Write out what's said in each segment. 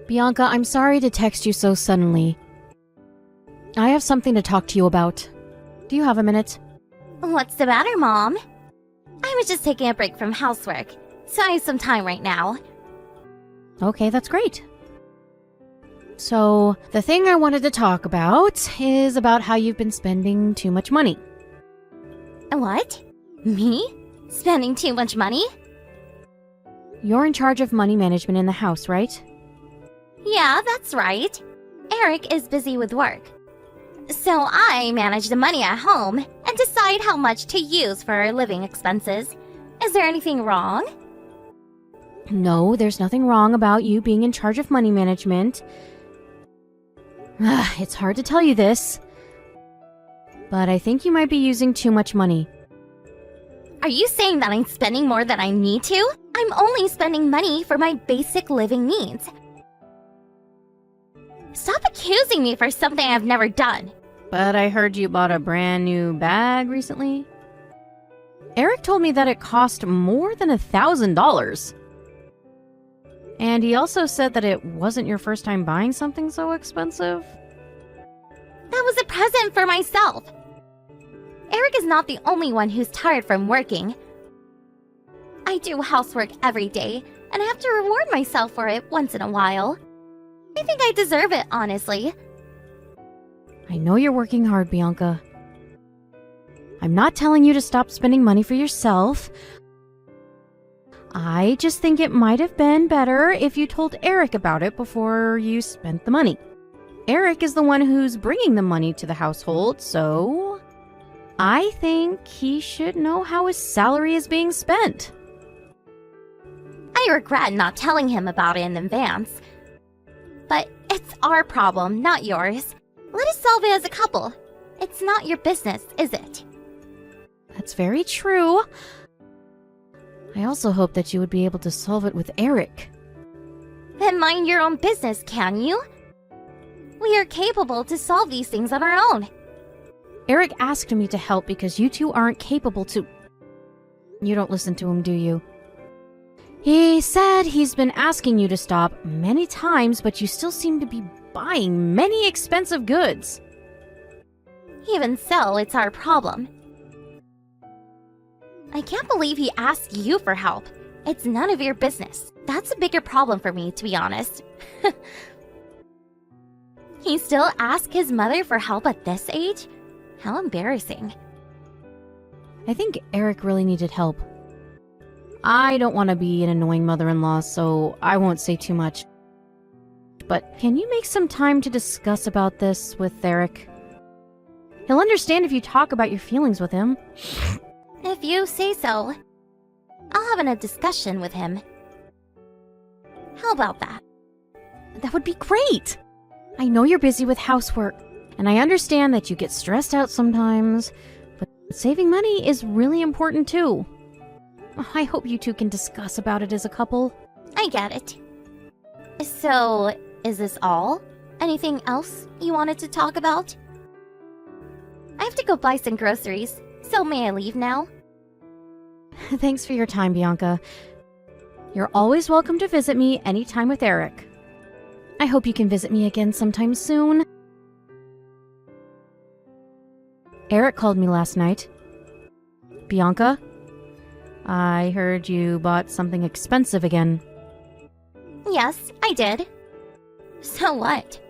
Bianca, I'm sorry to text you so suddenly. I have something to talk to you about. Do you have a minute? What's the matter, Mom? I was just taking a break from housework, so I have some time right now. Okay, that's great. So, the thing I wanted to talk about is about how you've been spending too much money. What? Me? Spending too much money? You're in charge of money management in the house, right? Yeah, that's right. Eric is busy with work. So I manage the money at home and decide how much to use for our living expenses. Is there anything wrong? No, there's nothing wrong about you being in charge of money management. It's hard to tell you this, but I think you might be using too much money. Are you saying that I'm spending more than I need to? I'm only spending money for my basic living needs. Stop accusing me for something I've never done. But I heard you bought a brand new bag recently. Eric told me that it cost more than $1,000. And he also said that it wasn't your first time buying something so expensive. That was a present for myself. Eric is not the only one who's tired from working. I do housework every day, and I have to reward myself for it once in a while. I think I deserve it, honestly. I know you're working hard, Bianca. I'm not telling you to stop spending money for yourself. I just think it might have been better if you told Eric about it before you spent the money. Eric is the one who's bringing the money to the household, so I think he should know how his salary is being spent. I regret not telling him about it in advance. But it's our problem, not yours. Let us solve it as a couple. It's not your business, is it? That's very true. I also hope that you would be able to solve it with Eric. Then mind your own business, can you? We are capable to solve these things on our own. Eric asked me to help because you two aren't capable to... You don't listen to him, do you? He said he's been asking you to stop many times, but you still seem to be buying many expensive goods. Even so, it's our problem. I can't believe he asked you for help. It's none of your business. That's a bigger problem for me, to be honest. He still asks his mother for help at this age? How embarrassing. I think Eric really needed help. I don't want to be an annoying mother-in-law, so I won't say too much. But can you make some time to discuss about this with Eric? He'll understand if you talk about your feelings with him. If you say so. I'll have a discussion with him. How about that? That would be great! I know you're busy with housework, and I understand that you get stressed out sometimes, but saving money is really important too. I hope you two can discuss about it as a couple. I get it. So, is this all? Anything else you wanted to talk about? I have to go buy some groceries, so may I leave now? Thanks for your time, Bianca. You're always welcome to visit me anytime with Eric. I hope you can visit me again sometime soon. Eric called me last night. Bianca, I heard you bought something expensive again. Yes, I did. So what?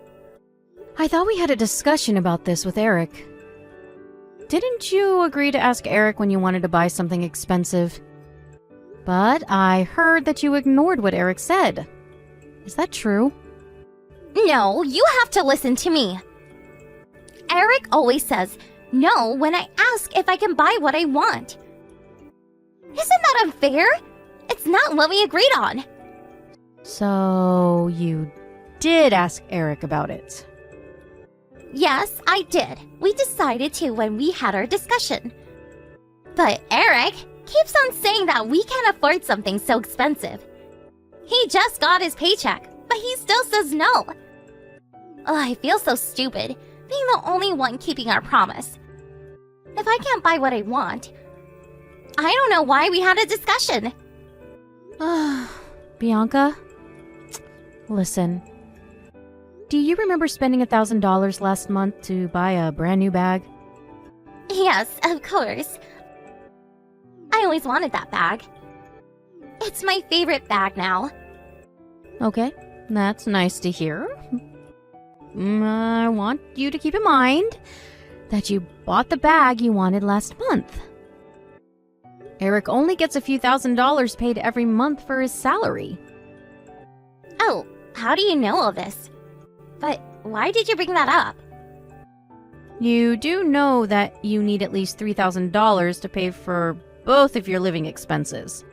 I thought we had a discussion about this with Eric. Didn't you agree to ask Eric when you wanted to buy something expensive? But I heard that you ignored what Eric said. Is that true? No, you have to listen to me. Eric always says no when I ask if I can buy what I want. Isn't that unfair? It's not what we agreed on. So, you did ask Eric about it? Yes, I did. We decided to when we had our discussion. But Eric keeps on saying that we can't afford something so expensive. He just got his paycheck, but he still says no. I feel so stupid, being the only one keeping our promise. If I can't buy what I want, I don't know why we had a discussion. Bianca, listen, do you remember spending $1,000 last month to buy a brand new bag? Yes, of course. I always wanted that bag. It's my favorite bag now. Okay, that's nice to hear. I want you to keep in mind that you bought the bag you wanted last month. Eric only gets a few $1,000s paid every month for his salary. Oh, how do you know all this? But why did you bring that up? You do know that you need at least $3,000 to pay for both of your living expenses,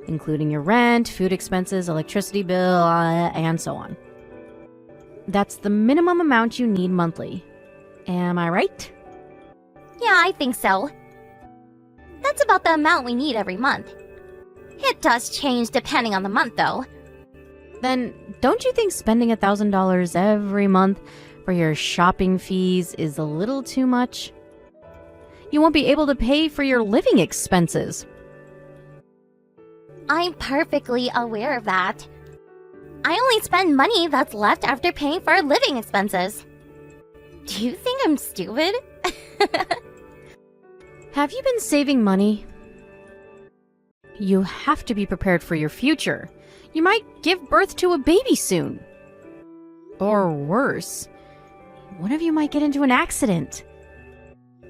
including your rent, food expenses, electricity bill, and so on. That's the minimum amount you need monthly. Am I right? Yeah, I think so. That's about the amount we need every month. It does change depending on the month, though. Then don't you think spending $1,000 every month for your shopping fees is a little too much? You won't be able to pay for your living expenses. I'm perfectly aware of that. I only spend money that's left after paying for living expenses. Do you think I'm stupid? Have you been saving money? You have to be prepared for your future. You might give birth to a baby soon. Or worse, one of you might get into an accident.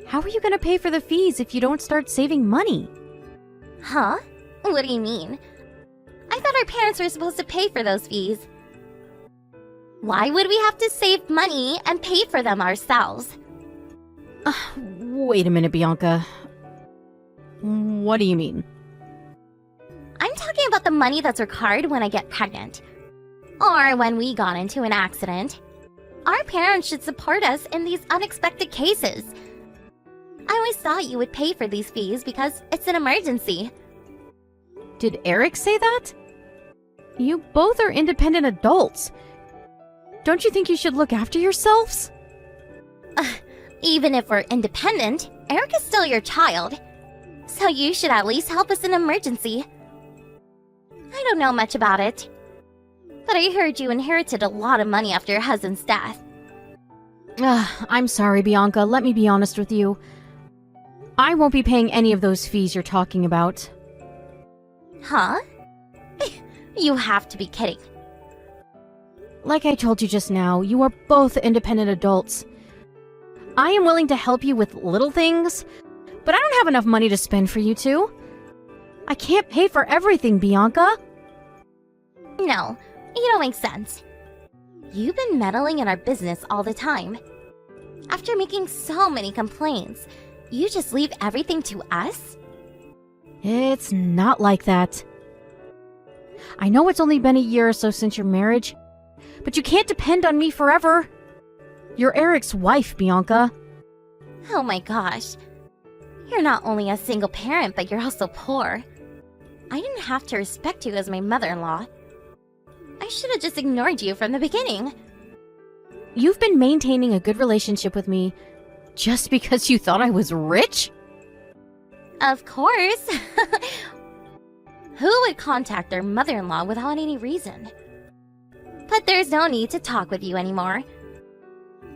How are you going to pay for the fees if you don't start saving money? Huh? What do you mean? I thought our parents were supposed to pay for those fees. Why would we have to save money and pay for them ourselves? Wait a minute, Bianca. What do you mean? I'm talking about the money that's required when I get pregnant. Or when we got into an accident. Our parents should support us in these unexpected cases. I always thought you would pay for these fees because it's an emergency. Did Eric say that? You both are independent adults. Don't you think you should look after yourselves? Even if we're independent, Eric is still your child. So you should at least help us in an emergency. I don't know much about it. But I heard you inherited a lot of money after your husband's death. I'm sorry, Bianca. Let me be honest with you. I won't be paying any of those fees you're talking about. Huh? You have to be kidding. Like I told you just now, you are both independent adults. I am willing to help you with little things, but I don't have enough money to spend for you two. I can't pay for everything, Bianca. No, you don't make sense. You've been meddling in our business all the time. After making so many complaints, you just leave everything to us? It's not like that. I know it's only been a year or so since your marriage, but you can't depend on me forever. You're Eric's wife, Bianca. Oh my gosh. You're not only a single parent, but you're also poor. I didn't have to respect you as my mother-in-law. I should have just ignored you from the beginning. You've been maintaining a good relationship with me just because you thought I was rich? Of course. Who would contact their mother-in-law without any reason? But there's no need to talk with you anymore.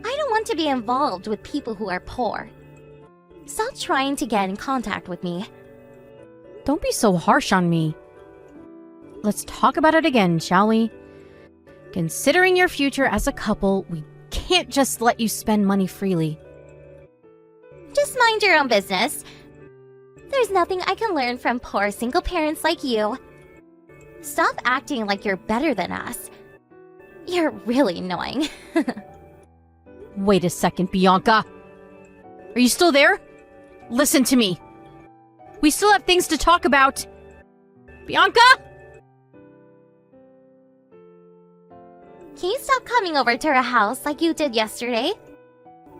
I don't want to be involved with people who are poor. Stop trying to get in contact with me. Don't be so harsh on me. Let's talk about it again, shall we? Considering your future as a couple, we can't just let you spend money freely. Just mind your own business. There's nothing I can learn from poor single parents like you. Stop acting like you're better than us. You're really annoying. Wait a second, Bianca. Are you still there? Listen to me. We still have things to talk about. Bianca? Can you stop coming over to our house like you did yesterday?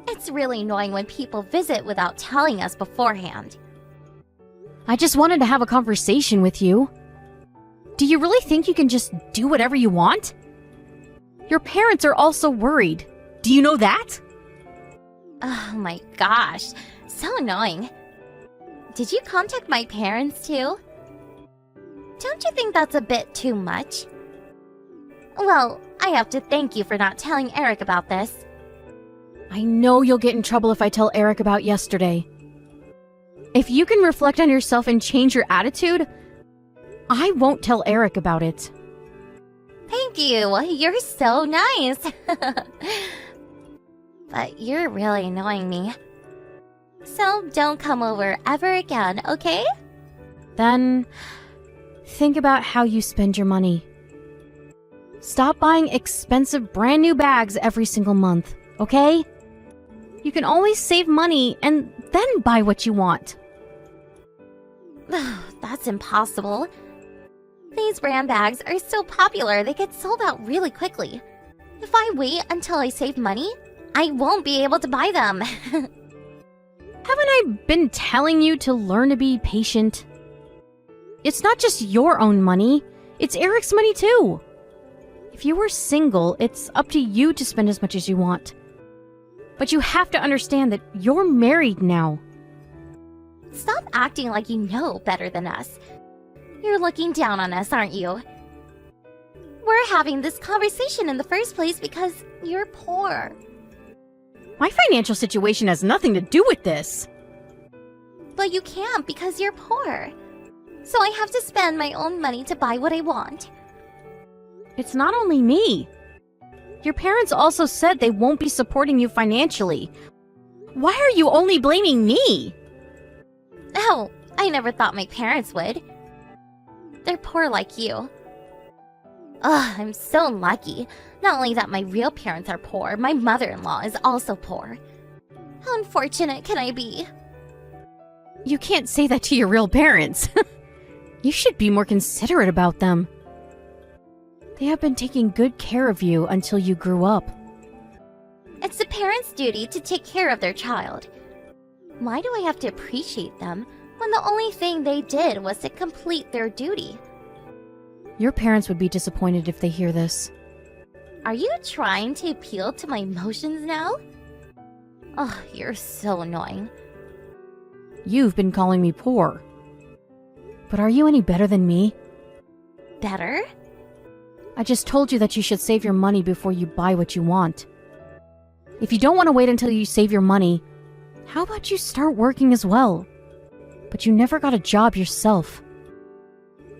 It's really annoying when people visit without telling us beforehand. I just wanted to have a conversation with you. Do you really think you can just do whatever you want? Your parents are also worried. Do you know that? Oh my gosh, so annoying. Did you contact my parents too? Don't you think that's a bit too much? Well, I have to thank you for not telling Eric about this. I know you'll get in trouble if I tell Eric about yesterday. If you can reflect on yourself and change your attitude, I won't tell Eric about it. Thank you. You're so nice. But you're really annoying me. So don't come over ever again, okay? Then, think about how you spend your money. Stop buying expensive brand new bags every single month, okay? You can always save money and then buy what you want. That's impossible. These brand bags are so popular they get sold out really quickly. If I wait until I save money, I won't be able to buy them. Haven't I been telling you to learn to be patient? It's not just your own money, it's Eric's money too. If you were single, it's up to you to spend as much as you want. But you have to understand that you're married now. Stop acting like you know better than us. You're looking down on us, aren't you? We're having this conversation in the first place because you're poor. My financial situation has nothing to do with this. But you can't because you're poor. So I have to spend my own money to buy what I want. It's not only me. Your parents also said they won't be supporting you financially. Why are you only blaming me? Oh, I never thought my parents would. They're poor like you. Ugh, I'm so lucky. Not only that my real parents are poor, my mother-in-law is also poor. How unfortunate can I be? You can't say that to your real parents. You should be more considerate about them. They have been taking good care of you until you grew up. It's the parents' duty to take care of their child. Why do I have to appreciate them when the only thing they did was to complete their duty? Your parents would be disappointed if they hear this. Are you trying to appeal to my emotions now? Oh, you're so annoying. You've been calling me poor. But are you any better than me? Better? I just told you that you should save your money before you buy what you want. If you don't want to wait until you save your money, how about you start working as well? But you never got a job yourself.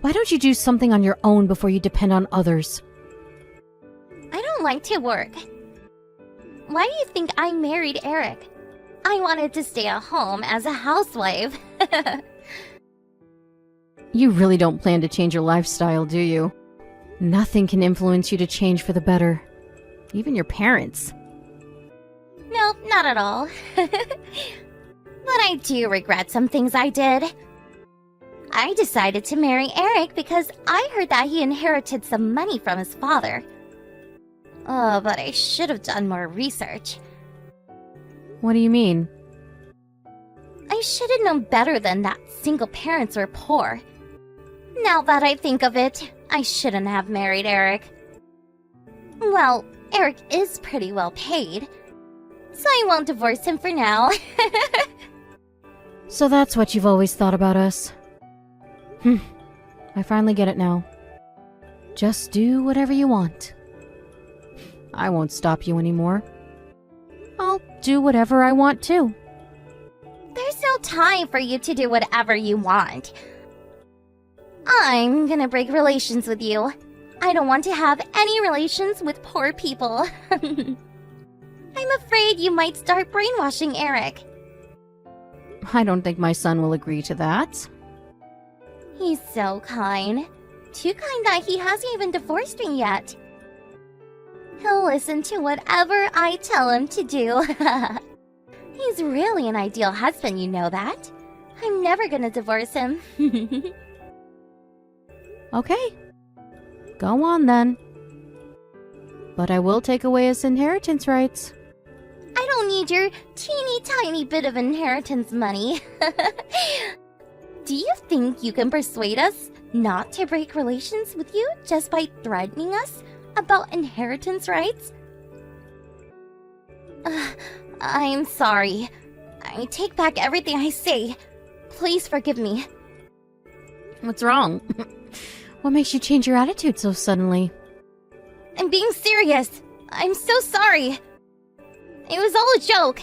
Why don't you do something on your own before you depend on others? I don't like to work. Why do you think I married Eric? I wanted to stay at home as a housewife. You really don't plan to change your lifestyle, do you? Nothing can influence you to change for the better. Even your parents. No, not at all. But I do regret some things I did. I decided to marry Eric because I heard that he inherited some money from his father. Oh, but I should have done more research. What do you mean? I should have known better than that single parents were poor. Now that I think of it, I shouldn't have married Eric. Well, Eric is pretty well paid, so I won't divorce him for now. So that's what you've always thought about us. I finally get it now. Just do whatever you want. I won't stop you anymore. I'll do whatever I want too. There's no time for you to do whatever you want. I'm gonna break relations with you. I don't want to have any relations with poor people. I'm afraid you might start brainwashing Eric. I don't think my son will agree to that. He's so kind. Too kind that he hasn't even divorced me yet. He'll listen to whatever I tell him to do. He's really an ideal husband, you know that. I'm never gonna divorce him. Okay. Go on then. But I will take away his inheritance rights. I don't need your teeny tiny bit of inheritance money. Do you think you can persuade us not to break relations with you just by threatening us about inheritance rights? I'm sorry. I take back everything I say. Please forgive me. What's wrong? What makes you change your attitude so suddenly? I'm being serious. I'm so sorry. It was all a joke.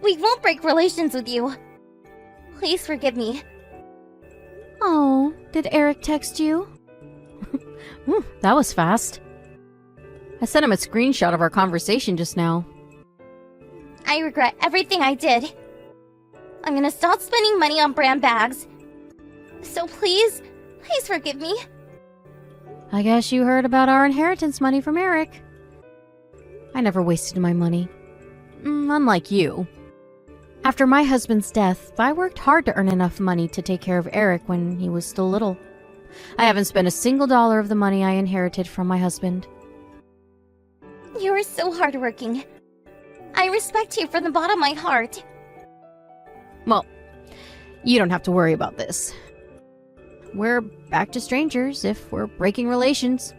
We won't break relations with you. Please forgive me. Oh, did Eric text you? That was fast. I sent him a screenshot of our conversation just now. I regret everything I did. I'm gonna stop spending money on brand bags. So please forgive me. I guess you heard about our inheritance money from Eric. I never wasted my money. Unlike you. After my husband's death, I worked hard to earn enough money to take care of Eric when he was still little. I haven't spent a single dollar of the money I inherited from my husband. You are so hardworking. I respect you from the bottom of my heart. Well, you don't have to worry about this. We're back to strangers if we're breaking relations.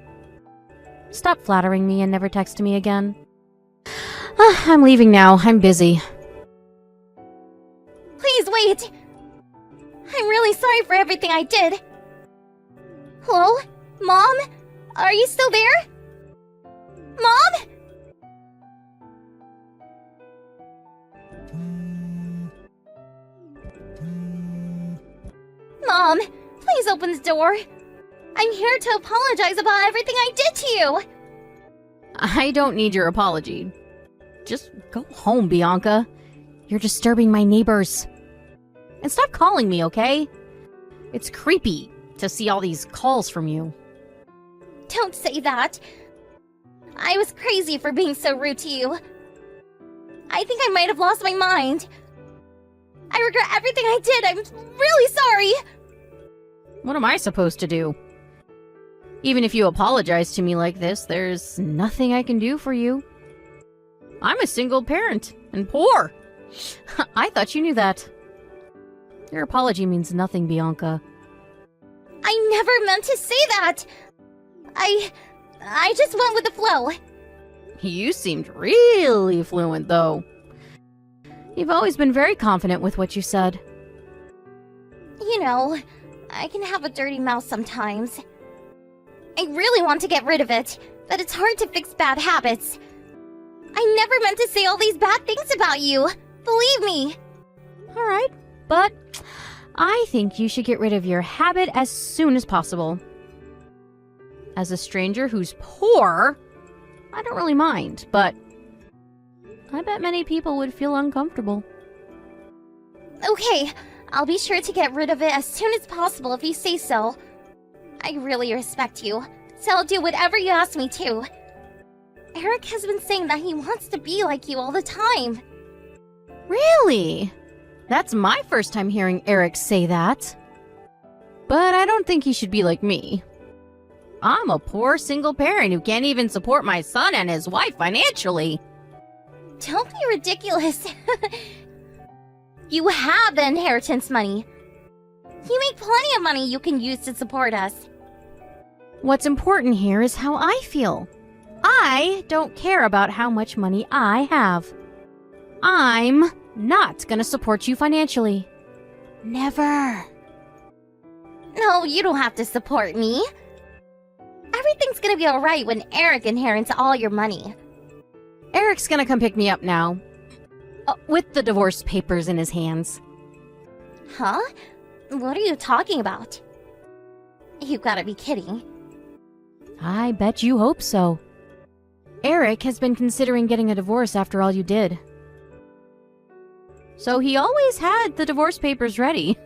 Stop flattering me and never text me again. I'm leaving now. I'm busy. Please wait. I'm really sorry for everything I did. Hello? Mom? Are you still there? Mom? Mom, please open the door. I'm here to apologize about everything I did to you. I don't need your apology. Just go home, Bianca. You're disturbing my neighbors. And stop calling me, okay? It's creepy to see all these calls from you. Don't say that. I was crazy for being so rude to you. I think I might have lost my mind. I regret everything I did. I'm really sorry. What am I supposed to do? Even if you apologize to me like this, there's nothing I can do for you. I'm a single parent and poor. I thought you knew that. Your apology means nothing, Bianca. I never meant to say that. I just went with the flow. You seemed really fluent, though. You've always been very confident with what you said. You know, I can have a dirty mouth sometimes. I really want to get rid of it, but it's hard to fix bad habits. I never meant to say all these bad things about you. Believe me. All right, but I think you should get rid of your habit as soon as possible. As a stranger who's poor, I don't really mind, but I bet many people would feel uncomfortable. Okay, I'll be sure to get rid of it as soon as possible if you say so. I really respect you, so I'll do whatever you ask me to. Eric has been saying that he wants to be like you all the time. Really? That's my first time hearing Eric say that. But I don't think he should be like me. I'm a poor single parent who can't even support my son and his wife financially. Don't be ridiculous. You have the inheritance money. You make plenty of money you can use to support us. What's important here is how I feel. I don't care about how much money I have. I'm not gonna support you financially. Never. No, you don't have to support me. Everything's gonna be alright when Eric inherits all your money. Eric's gonna come pick me up now. With the divorce papers in his hands. Huh? What are you talking about? You gotta be kidding. I bet you hope so. Eric has been considering getting a divorce after all you did. So he always had the divorce papers ready.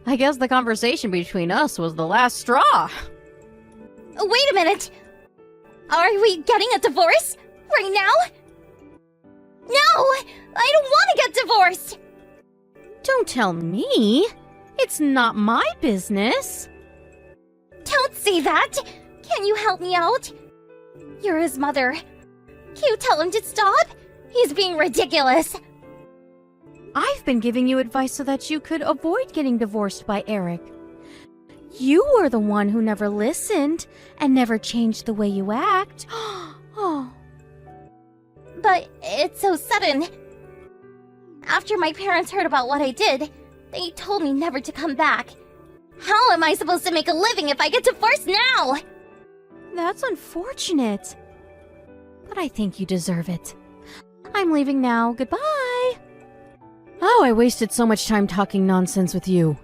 I guess the conversation between us was the last straw. Wait a minute! Are we getting a divorce? Right now? No! I don't want to get divorced! Don't tell me. It's not my business. Don't say that! Can you help me out? You're his mother. Can you tell him to stop? He's being ridiculous. I've been giving you advice so that you could avoid getting divorced by Eric. You were the one who never listened and never changed the way you act. Oh. But it's so sudden. After my parents heard about what I did, they told me never to come back. How am I supposed to make a living if I get divorced now? That's unfortunate. But I think you deserve it. I'm leaving now. Goodbye. Oh, I wasted so much time talking nonsense with you.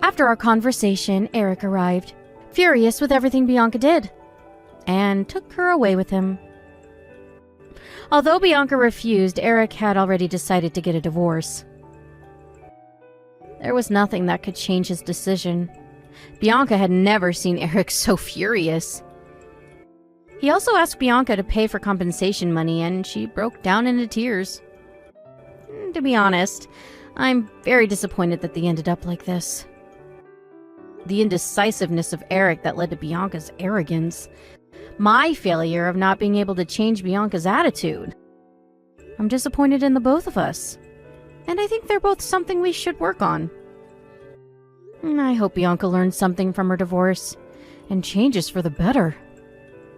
After our conversation, Eric arrived, furious with everything Bianca did, and took her away with him. Although Bianca refused, Eric had already decided to get a divorce. There was nothing that could change his decision. Bianca had never seen Eric so furious. He also asked Bianca to pay for compensation money, and she broke down into tears. To be honest, I'm very disappointed that they ended up like this. The indecisiveness of Eric that led to Bianca's arrogance. My failure of not being able to change Bianca's attitude. I'm disappointed in the both of us. And I think they're both something we should work on. I hope Bianca learns something from her divorce and changes for the better.